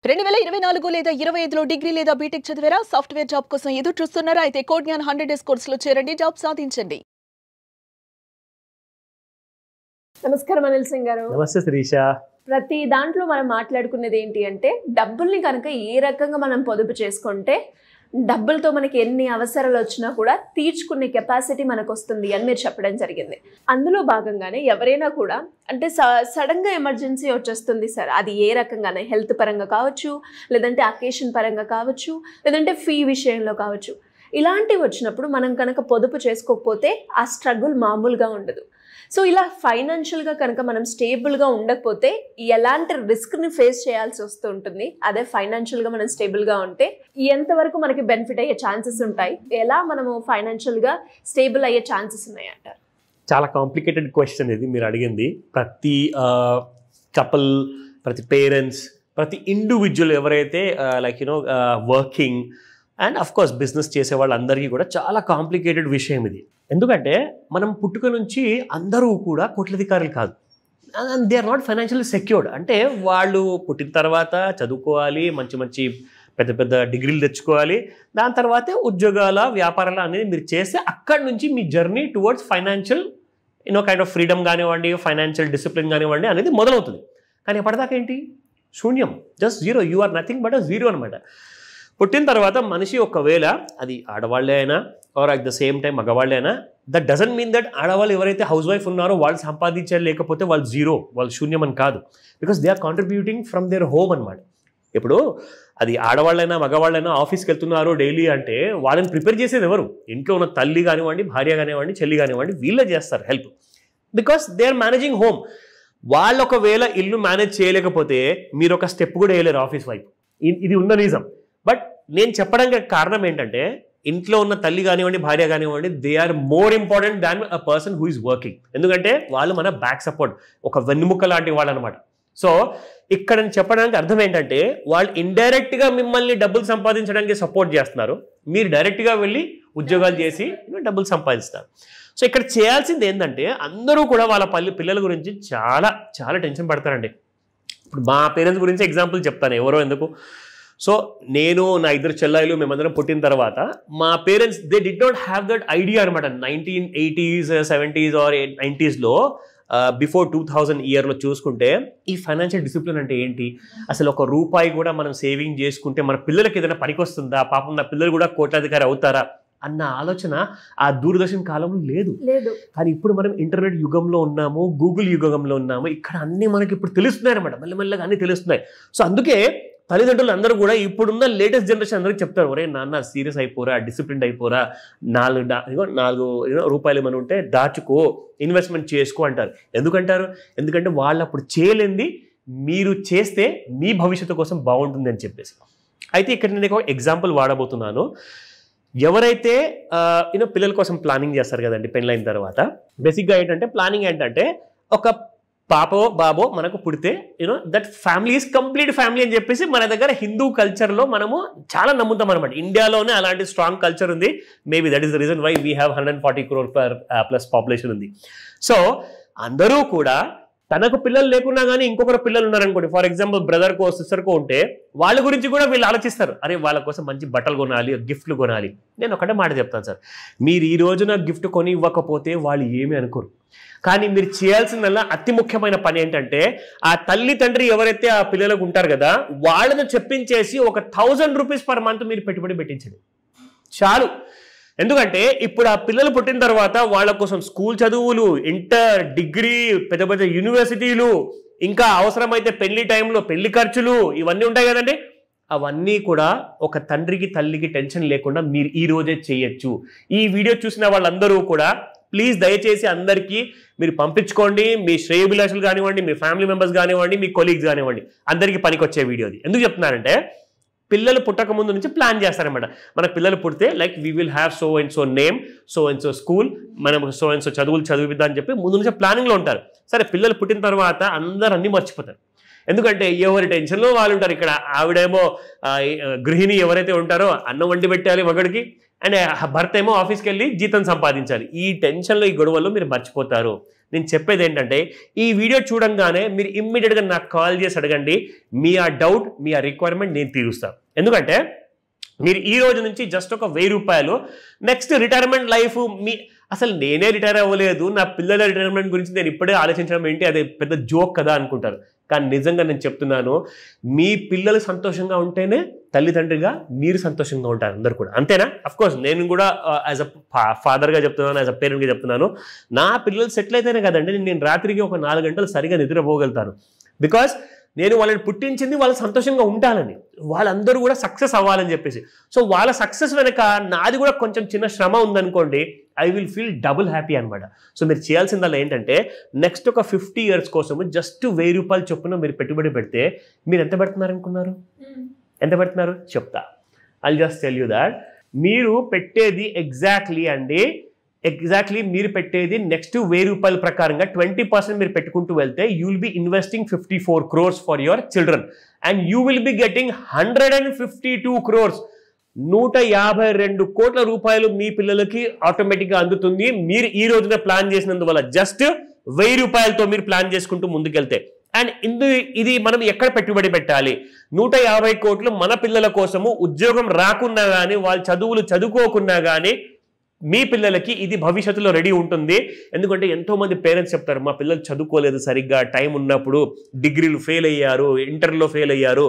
2024 లేదా 25లో డిగ్రీ లేదా బీటెక్ చదివారా? సాఫ్ట్వేర్ జాబ్ కోసం ఎదురు చూస్తున్నారా? అయితే కోడ్ జ్ఞాన్ 100 డేస్ కోర్సులో చేరండి, జాబ్ సాధించండి. నమస్కారం అనిల్ సింగ్ గారు. నమస్తే శిరీష. ప్రతి దాంట్లో మనం మాట్లాడుకునేది ఏంటి అంటే డబ్బుల్ని కనుక ఏ రకంగా మనం పొదుపు చేసుకుంటే డబ్బులతో మనకి ఎన్ని అవసరాలు వచ్చినా కూడా తీర్చుకునే కెపాసిటీ మనకు వస్తుంది అని మీరు చెప్పడం జరిగింది. అందులో భాగంగానే ఎవరైనా కూడా అంటే సడన్గా ఎమర్జెన్సీ వచ్చేస్తుంది సార్, అది ఏ రకంగానే హెల్త్ పరంగా కావచ్చు, లేదంటే అకేషన్ పరంగా కావచ్చు, లేదంటే ఫీ విషయంలో కావచ్చు. ఇలాంటివి వచ్చినప్పుడు మనం కనుక పొదుపు చేసుకోకపోతే ఆ స్ట్రగుల్ మామూలుగా ఉండదు. సో ఇలా ఫైనాన్షియల్గా కనుక మనం స్టేబుల్గా ఉండకపోతే ఎలాంటి రిస్క్ని ఫేస్ చేయాల్సి వస్తూ ఉంటుంది. అదే ఫైనాన్షియల్గా మనం స్టేబుల్గా ఉంటే ఎంతవరకు మనకి బెనిఫిట్ అయ్యే ఛాన్సెస్ ఉంటాయి, ఎలా మనము ఫైనాన్షియల్గా స్టేబుల్ అయ్యే ఛాన్సెస్ ఉన్నాయి అంటారు? చాలా కాంప్లికేటెడ్ క్వశ్చన్ ఇది మీరు అడిగింది. ప్రతి కపుల్, ప్రతి పేరెంట్స్, ప్రతి ఇండివిజువల్ ఎవరైతే working and of course business చేసే వాళ్ళందరికీ కూడా చాలా కాంప్లికేటెడ్ విషయం ఇది. ఎందుకంటే మనం పుట్టుక నుంచి అందరూ కూడా కోట్లధికారులు కాదు, and they are not financially secured. అంటే వాళ్ళు పుట్టిన తర్వాత చదువుకోవాలి, మంచి మంచి పెద్ద పెద్ద డిగ్రీలు తెచ్చుకోవాలి, దాని తర్వాతే ఉద్యోగాల వ్యాపారాలు అనేది మీరు చేస్తే అక్కడి నుంచి మీ journey towards financial kind of freedom కానివ్వండి, ఫైనాన్షియల్ డిసిప్లిన్ కానివ్వండి అనేది మొదలవుతుంది. కానీ ఎప్పటిదాకా ఏంటి? శూన్యం, just zero. You are nothing but zero అనమాట. పుట్టిన తర్వాత మనిషి ఒకవేళ అది ఆడవాళ్ళే అయినా or at the same time మగవాళ్ళే అయినా, దట్ డజంట్ మీన్ దట్ ఆడవాళ్ళు ఎవరైతే హౌస్ వైఫ్ ఉన్నారో వాళ్ళు సంపాదించాలి, లేకపోతే వాళ్ళు జీరో, వాళ్ళు శూన్యం అని కాదు. Because they are contributing from their home అనమాట. ఇప్పుడు అది ఆడవాళ్ళైనా మగవాళ్ళైనా ఆఫీస్కి వెళ్తున్నారు డైలీ అంటే వాళ్ళని ప్రిపేర్ చేసేది ఎవరు? ఇంట్లో ఉన్న తల్లి కానివ్వండి, భార్య కానివ్వండి, చెల్లి కానివ్వండి, వీళ్ళే చేస్తారు help. Because they are managing home. వాళ్ళు ఒకవేళ ఇల్లు మేనేజ్ చేయలేకపోతే మీరు ఒక స్టెప్ కూడా వేయలేరు ఆఫీస్ వైపు. ఇది ఉన్న రీజన్. బట్ నేను చెప్పడానికి కారణం ఏంటంటే ఇంట్లో ఉన్న తల్లి కానివ్వండి, భార్య కానివ్వండి, they are more important than a person who is working. ఎందుకంటే వాళ్ళు మన బ్యాక్ సపోర్ట్, ఒక వెన్నుముక్క లాంటి వాళ్ళు అనమాట. సో ఇక్కడ చెప్పడానికి అర్థం ఏంటంటే వాళ్ళు ఇండైరెక్ట్గా మిమ్మల్ని డబ్బులు సంపాదించడానికి సపోర్ట్ చేస్తున్నారు, మీరు డైరెక్ట్గా వెళ్ళి ఉద్యోగాలు చేసి డబ్బులు సంపాదిస్తారు. సో ఇక్కడ చేయాల్సింది ఏంటంటే అందరూ కూడా వాళ్ళ పిల్లల గురించి చాలా చాలా టెన్షన్ పడతారండి. ఇప్పుడు మా పేరెంట్స్ గురించి ఎగ్జాంపుల్ చెప్తాను, ఎవరో ఎందుకు. సో నేను, నా ఇద్దరు చెల్లాయిలు, మేమందరం పుట్టిన తర్వాత మా parents they did not have that idea అనమాట. 1980s, 70s ఆర్ 90sలో బిఫోర్ 2000 ఇయర్లో చూసుకుంటే ఈ ఫైనాన్షియల్ డిసిప్లిన్ అంటే ఏంటి, అసలు ఒక రూపాయి కూడా మనం సేవింగ్ చేసుకుంటే మన పిల్లలకి ఏదైనా పనికొస్తుందా, పాపం నా పిల్లలు కూడా కోట్లాధికారి అవుతారా అన్న ఆలోచన ఆ దూరదర్శన్ కాలంలో లేదు. కానీ ఇప్పుడు మనం ఇంటర్నెట్ యుగంలో ఉన్నాము, గూగుల్ యుగంలో ఉన్నాము. ఇక్కడ అన్నీ మనకి ఇప్పుడు తెలుస్తున్నాయి అనమాట, మెల్లమెల్లగా అన్నీ తెలుస్తున్నాయి. సో అందుకే తల్లిదండ్రులు అందరూ కూడా ఇప్పుడున్న లేటెస్ట్ జనరేషన్ అందరికీ చెప్తారు, ఒరే నాన్న సీరియస్ అయిపోరా, డిసిప్లిన్ అయిపోరా, 4 రూపాయలు ఏమైనా ఉంటే దాచుకో, ఇన్వెస్ట్మెంట్ చేసుకో అంటారు. ఎందుకంటారు? ఎందుకంటే వాళ్ళు అప్పుడు చేయలేంది మీరు చేస్తే మీ భవిష్యత్తు కోసం బాగుంటుంది అని చెప్పేసి. అయితే ఇక్కడ నేను ఒక ఎగ్జాంపుల్ వాడబోతున్నాను. ఎవరైతే పిల్లల కోసం ప్లానింగ్ చేస్తారు కదండి పెళ్ళైన తర్వాత, బేసిక్గా ఏంటంటే ప్లానింగ్ ఏంటంటే ఒక పాపో బాబో మనకు పుడితే that family is complete family అని చెప్పేసి మన దగ్గర హిందూ కల్చర్లో మనము చాలా నమ్ముతాం అనమాట. ఇండియాలోనే అలాంటి స్ట్రాంగ్ కల్చర్ ఉంది. Maybe that is the reason why we have 140 crore plus population ఉంది. సో అందరూ కూడా తనకు పిల్లలు లేకున్నా కానీ ఇంకొకరు పిల్లలు ఉన్నారనుకోండి, ఫర్ ఎగ్జాంపుల్ బ్రదర్కో సిస్టర్కో ఉంటే వాళ్ళ గురించి కూడా వీళ్ళు ఆలోచిస్తారు, అరే వాళ్ళ కోసం మంచి బట్టలు కొనాలి, గిఫ్ట్లు కొనాలి. నేను ఒకటే మాట చెప్తాను సార్, మీరు ఈ రోజున గిఫ్ట్ కొని ఇవ్వకపోతే వాళ్ళు ఏమీ అనుకోరు. కానీ మీరు చేయాల్సిందల్లా అతి ముఖ్యమైన పని ఏంటంటే ఆ తల్లి తండ్రి ఎవరైతే ఆ పిల్లలకు ఉంటారు కదా వాళ్ళని చెప్పించేసి ఒక 1000 rupees per month మీరు పెట్టుబడి పెట్టించండి చాలు. ఎందుకంటే ఇప్పుడు ఆ పిల్లలు పుట్టిన తర్వాత వాళ్ళ కోసం స్కూల్ చదువులు, ఇంటర్, డిగ్రీ, పెద్ద పెద్ద యూనివర్సిటీలు, ఇంకా అవసరమైతే పెళ్లి టైంలో పెళ్లి ఖర్చులు ఇవన్నీ ఉంటాయి కదండి. అవన్నీ కూడా ఒక తండ్రికి తల్లికి టెన్షన్ లేకుండా మీరు ఈ రోజే చేయొచ్చు. ఈ వీడియో చూసిన వాళ్ళందరూ కూడా ప్లీజ్ దయచేసి అందరికీ మీరు పంపించుకోండి. మీ శ్రేయోభిలాషులు కానివ్వండి, మీ ఫ్యామిలీ మెంబర్స్ కానివ్వండి, మీ కొలీగ్స్ కానివ్వండి, అందరికీ పనికొచ్చే వీడియో అది. ఎందుకు చెప్తున్నానంటే పిల్లలు పుట్టక ముందు నుంచి ప్లాన్ చేస్తారనమాట. మన పిల్లలు పుడితే like we will have so and so name, so and so school, మనం సో అండ్ సో చదువులు చదివిద్దాం అని చెప్పి ముందు నుంచి ప్లానింగ్లో ఉంటారు. సరే పిల్లలు పుట్టిన తర్వాత అందరూ అన్నీ మర్చిపోతారు. ఎందుకంటే ఎవరి టెన్షన్లో వాళ్ళు ఉంటారు. ఇక్కడ ఆవిడేమో గృహిణి ఎవరైతే ఉంటారో అన్నం వండి పెట్టాలి మగడికి, అండ్ భర్త ఏమో ఆఫీస్కి వెళ్ళి జీతం సంపాదించాలి. ఈ టెన్షన్లో ఈ గొడవల్లో మీరు మర్చిపోతారు. నేను చెప్పేది ఏంటంటే ఈ వీడియో చూడంగానే మీరు ఇమ్మీడియట్గా నాకు కాల్ చేసి అడగండి, మీ ఆ డౌట్, మీ ఆ రిక్వైర్మెంట్ నేను తీరుస్తాను. ఎందుకంటే మీరు ఈ రోజు నుంచి జస్ట్ ఒక 1000 రూపాయలు నెక్స్ట్ రిటైర్మెంట్ లైఫ్ అసలు నేనే రిటైర్ అవ్వలేదు, నా పిల్లల రిటైర్మెంట్ గురించి నేను ఇప్పుడే ఆలోచించడం ఏంటి, అదే పెద్ద జోక్ కదా అనుకుంటారు. కానీ నిజంగా నేను చెప్తున్నాను, మీ పిల్లలు సంతోషంగా ఉంటేనే తల్లిదండ్రిగా మీరు సంతోషంగా ఉంటారు అందరు కూడా. అంతేనా? అఫ్కోర్స్ నేను కూడా యాజ్ అ ఫాదర్గా చెప్తున్నాను, యాజ్ అ పేరెంట్గా చెప్తున్నాను. నా పిల్లలు సెటిల్ అయితేనే కదండి నేను రాత్రికి ఒక 4 గంటలు సరిగా నిద్రపోగలుగుతాను. బికాస్ నేను వాళ్ళని పుట్టించింది వాళ్ళు సంతోషంగా ఉండాలని, వాళ్ళందరూ కూడా సక్సెస్ అవ్వాలని చెప్పేసి. సో వాళ్ళ సక్సెస్ వెనక నాది కూడా కొంచెం చిన్న శ్రమ ఉందనుకోండి, I will feel double happy అనమాట. సో మీరు చేయాల్సిందల్లా ఏంటంటే నెక్స్ట్ ఒక 50 years కోసం జస్ట్ 1000 రూపాయలు చొప్పున మీరు పెట్టుబడి పెడితే మీరు ఎంత పెడుతున్నారు అనుకున్నారు? ఎంత పెడుతున్నారు చెప్తా. I'll just tell you that మీరు పెట్టేది ఎగ్జాక్ట్లీ మీరు పెట్టేది నెక్స్ట్ 1000 రూపాయల ప్రకారంగా 20% మీరు పెట్టుకుంటూ వెళ్తే you will be investing 54 crores for your children and you will be getting 152 crores. 152 కోట్ల రూపాయలు మీ పిల్లలకి ఆటోమేటిక్గా అందుతుంది మీరు ఈ రోజున ప్లాన్ చేసినందువల్ల. జస్ట్ 1000 రూపాయలతో మీరు ప్లాన్ చేసుకుంటూ ముందుకెళ్తే. అండ్ ఇది మనం ఎక్కడ పెట్టుబడి పెట్టాలి? 150 కోట్లు మన పిల్లల కోసము, ఉద్యోగం రాకున్నా కానీ వాళ్ళు చదువులు చదువుకోకున్నా కానీ మీ పిల్లలకి ఇది భవిష్యత్తులో రెడీ ఉంటుంది. ఎందుకంటే ఎంతోమంది పేరెంట్స్ చెప్తారు, మా పిల్లలు చదువుకోలేదు సరిగ్గా, టైం ఉన్నప్పుడు డిగ్రీలు ఫెయిల్ అయ్యారు, ఇంటర్లో ఫెయిల్ అయ్యారు,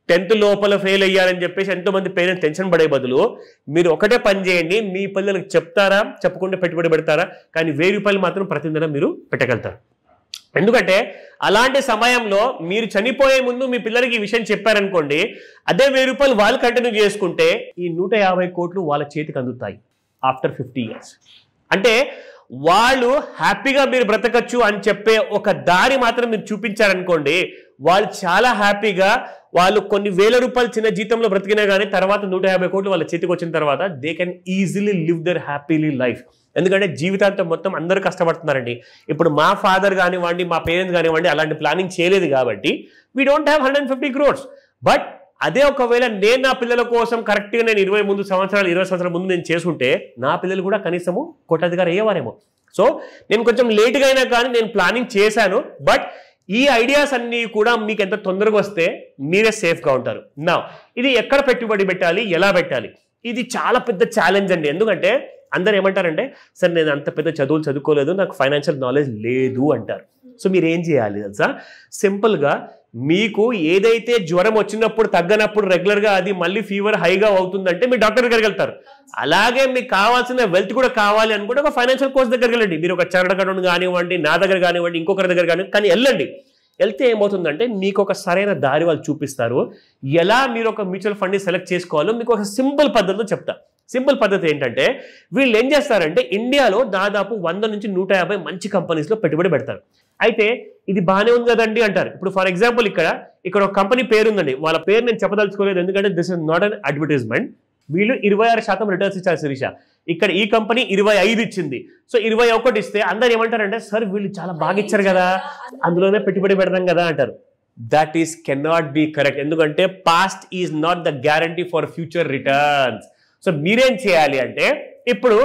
10th లోపల ఫెయిల్ అయ్యారని చెప్పేసి ఎంతోమంది పేరెంట్స్ టెన్షన్ పడే బదులు మీరు ఒకటే పని చేయండి, మీ పిల్లలకు చెప్తారా, చెప్పకుండా పెట్టుబడి పెడతారా, కానీ 1000 రూపాయలు మాత్రం ప్రతి నెల మీరు పెట్టగలుగుతారు. ఎందుకంటే అలాంటి సమయంలో మీరు చనిపోయే ముందు మీ పిల్లలకి ఈ విషయం చెప్పారనుకోండి, అదే 1000 రూపాయలు వాళ్ళు కంటిన్యూ చేసుకుంటే ఈ 150 కోట్లు వాళ్ళ చేతికి అందుతాయి ఆఫ్టర్ 50 years. అంటే వాళ్ళు హ్యాపీగా మీరు బ్రతకచ్చు అని చెప్పే ఒక దారి మాత్రం మీరు చూపించారనుకోండి, వాళ్ళు చాలా హ్యాపీగా, వాళ్ళు కొన్ని 1000 రూపాయలు చిన్న జీతంలో బ్రతికినా కానీ తర్వాత 150 కోట్లు వాళ్ళ చేతికి వచ్చిన తర్వాత they can easily live their happily life. ఎందుకంటే జీవితాంతం మొత్తం అందరూ కష్టపడుతున్నారండి. ఇప్పుడు మా ఫాదర్ కానివ్వండి, మా పేరెంట్స్ కానివ్వండి అలాంటి ప్లానింగ్ చేయలేదు కాబట్టి we don't have 150 crores. But అదే ఒకవేళ నేను నా పిల్లల కోసం కరెక్ట్గా నేను 20 సంవత్సరాల ముందు నేను చేసుకుంటే నా పిల్లలు కూడా కనీసము కోటాధికారి అయ్యేవారేమో. సో నేను కొంచెం లేట్గా అయినా కానీ నేను ప్లానింగ్ చేశాను. బట్ ఈ ఐడియాస్ అన్నీ కూడా మీకు ఎంత తొందరగా వస్తే మీరే సేఫ్గా ఉంటారు. నా ఇది ఎక్కడ పెట్టుబడి పెట్టాలి, ఎలా పెట్టాలి, ఇది చాలా పెద్ద ఛాలెంజ్ అండి. ఎందుకంటే అందరు ఏమంటారంటే, సార్ నేను అంత పెద్ద చదువులు చదువుకోలేదు, నాకు ఫైనాన్షియల్ నాలెడ్జ్ లేదు అంటారు. సో మీరు ఏం చేయాలి తెలుసా? సింపుల్గా మీకు ఏదైతే జ్వరం వచ్చినప్పుడు తగ్గనప్పుడు రెగ్యులర్గా అది మళ్ళీ ఫీవర్ హైగా అవుతుందంటే మీరు డాక్టర్ దగ్గరికి వెళ్తారు. అలాగే మీకు కావాల్సిన వెల్త్ కూడా కావాలి అనుకుంటే ఒక ఫైనాన్షియల్ కోర్స్ దగ్గరికి వెళ్ళండి. మీరు ఒక చార్టర్డ్ అకౌంటెంట్ కానివ్వండి, నా దగ్గర కానివ్వండి, ఇంకొకరి దగ్గర కానివ్వండి, కానీ వెళ్ళండి. వెళ్తే ఏమవుతుందంటే మీకు ఒక సరైన దారి వాళ్ళు చూపిస్తారు. ఎలా మీరు ఒక మ్యూచువల్ ఫండ్ని సెలెక్ట్ చేసుకోవాలో మీకు ఒక సింపుల్ పద్ధతిలో చెప్తా. సింపుల్ పద్ధతి ఏంటంటే వీళ్ళు ఏం చేస్తారంటే ఇండియాలో దాదాపు 100 నుంచి 150 మంచి కంపెనీస్లో పెట్టుబడి పెడతారు. అయితే ఇది బాగానే ఉంది కదండి అంటారు. ఇప్పుడు ఫర్ ఎగ్జాంపుల్ ఇక్కడ ఒక కంపెనీ పేరు ఉందండి, వాళ్ళ పేరు నేను చెప్పదలుచుకోలేదు ఎందుకంటే this is not an advertisement. వీళ్ళు 26% రిటర్న్స్ ఇచ్చారు శిరీష. ఇక్కడ ఈ కంపెనీ 25 ఇచ్చింది. సో 21 ఇస్తే అందరు ఏమంటారంటే, సార్ వీళ్ళు చాలా బాగా ఇచ్చారు కదా, అందులోనే పెట్టుబడి పెడతాం కదా అంటారు. That is cannot be correct. ఎందుకంటే past is not the guarantee for future returns. So మీరేం చేయాలి అంటే, ఇప్పుడు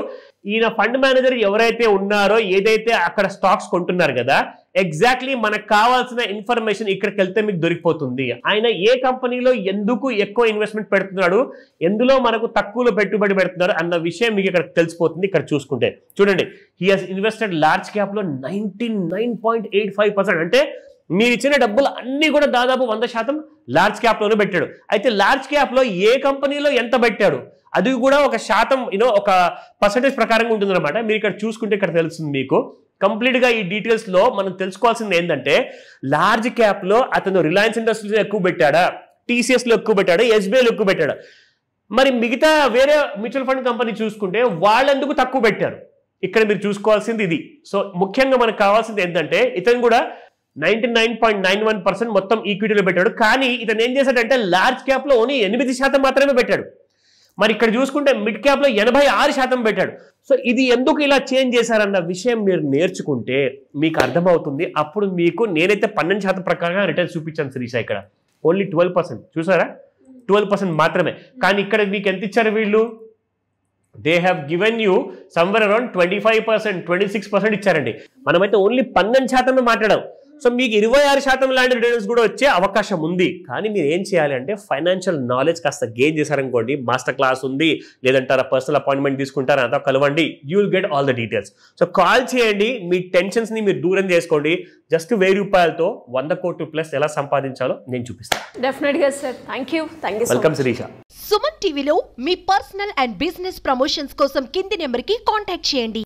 ఈయన ఫండ్ మేనేజర్ ఎవరైతే ఉన్నారో ఏదైతే అక్కడ స్టాక్స్ కొంటున్నారు కదా, ఎగ్జాక్ట్లీ మనకు కావాల్సిన ఇన్ఫర్మేషన్ ఇక్కడికి వెళ్తే మీకు దొరికిపోతుంది. ఆయన ఏ కంపెనీలో ఎందుకు ఎక్కువ ఇన్వెస్ట్మెంట్ పెడుతున్నాడు, ఎందులో మనకు తక్కువలో పెట్టుబడి పెడుతున్నారు అన్న విషయం మీకు ఇక్కడ తెలిసిపోతుంది. ఇక్కడ చూసుకుంటే చూడండి, he has invested large cap లో 99.85%. అంటే మీరు ఇచ్చిన డబ్బులు అన్ని కూడా దాదాపు 100% లార్జ్ క్యాప్ లోనే పెట్టాడు. అయితే లార్జ్ క్యాప్ లో ఏ కంపెనీలో ఎంత పెట్టాడు అది కూడా ఒక శాతం ఒక పర్సెంటేజ్ ప్రకారంగా ఉంటుంది అనమాట. మీరు ఇక్కడ చూసుకుంటే ఇక్కడ తెలుస్తుంది మీకు కంప్లీట్ గా. ఈ డీటెయిల్స్ లో మనం తెలుసుకోవాల్సింది ఏంటంటే, లార్జ్ క్యాప్ లో అతను రిలయన్స్ ఇండస్ట్రీస్ ఎక్కువ పెట్టాడా, టీసీఎస్ లో ఎక్కువ పెట్టాడా, ఎస్బీఐలో ఎక్కువ పెట్టాడా, మరి మిగతా వేరే మ్యూచువల్ ఫండ్ కంపెనీ చూసుకుంటే వాళ్ళెందుకు తక్కువ పెట్టారు, ఇక్కడ మీరు చూసుకోవాల్సింది ఇది. సో ముఖ్యంగా మనకు కావాల్సింది ఏంటంటే, ఇతను కూడా 99.91% మొత్తం ఈక్విటీలో పెట్టాడు. కానీ ఇతను ఏం చేశాడంటే లార్జ్ క్యాప్ లో ఓన్లీ 8% మాత్రమే పెట్టాడు. మరి ఇక్కడ చూసుకుంటే మిడ్ క్యాప్ లో 86% పెట్టాడు. సో ఇది ఎందుకు ఇలా చేంజ్ చేశారన్న విషయం మీరు నేర్చుకుంటే మీకు అర్థమవుతుంది. అప్పుడు మీకు నేనైతే 12% ప్రకారంగా రిటర్న్స్ చూపించాను శిరీష. ఇక్కడ ఓన్లీ 12% చూసారా, 12% మాత్రమే. కానీ ఇక్కడ మీకు ఎంత ఇచ్చారు వీళ్ళు, they have given you somewhere around 25%, 26% ఇచ్చారండి. మనమైతే ఓన్లీ 12% మాట్లాడాం. సో మీకు 26% లాంటి రిటర్న్స్ కూడా వచ్చే అవకాశం ఉంది. కానీ మీరు ఏం చేయాలి అంటే ఫైనాన్షియల్ నాలెడ్జ్ కాస్త గెయిన్ చేశారనుకోండి, మాస్టర్ క్లాస్ ఉంది, లేదంటారా పర్సనల్ అపాయింట్మెంట్ తీసుకుంటారా, అంతా కలవండి, you will get all the details. So call చేయండి, మీ టెన్షన్స్ని మీరు దూరం చేసుకోండి. జస్ట్ 1000 రూపాయలతో 100 కోట్లు ప్లస్ ఎలా సంపాదించాలో నేను చూపిస్తాను. డెఫినెట్గా sir. Thank you. Welcome Shirisha. Suman టీవీలో మీ పర్సనల్ అండ్ బిజినెస్ ప్రమోషన్స్ కోసం కింది నెంబర్కి కాంటాక్ట్ చేయండి.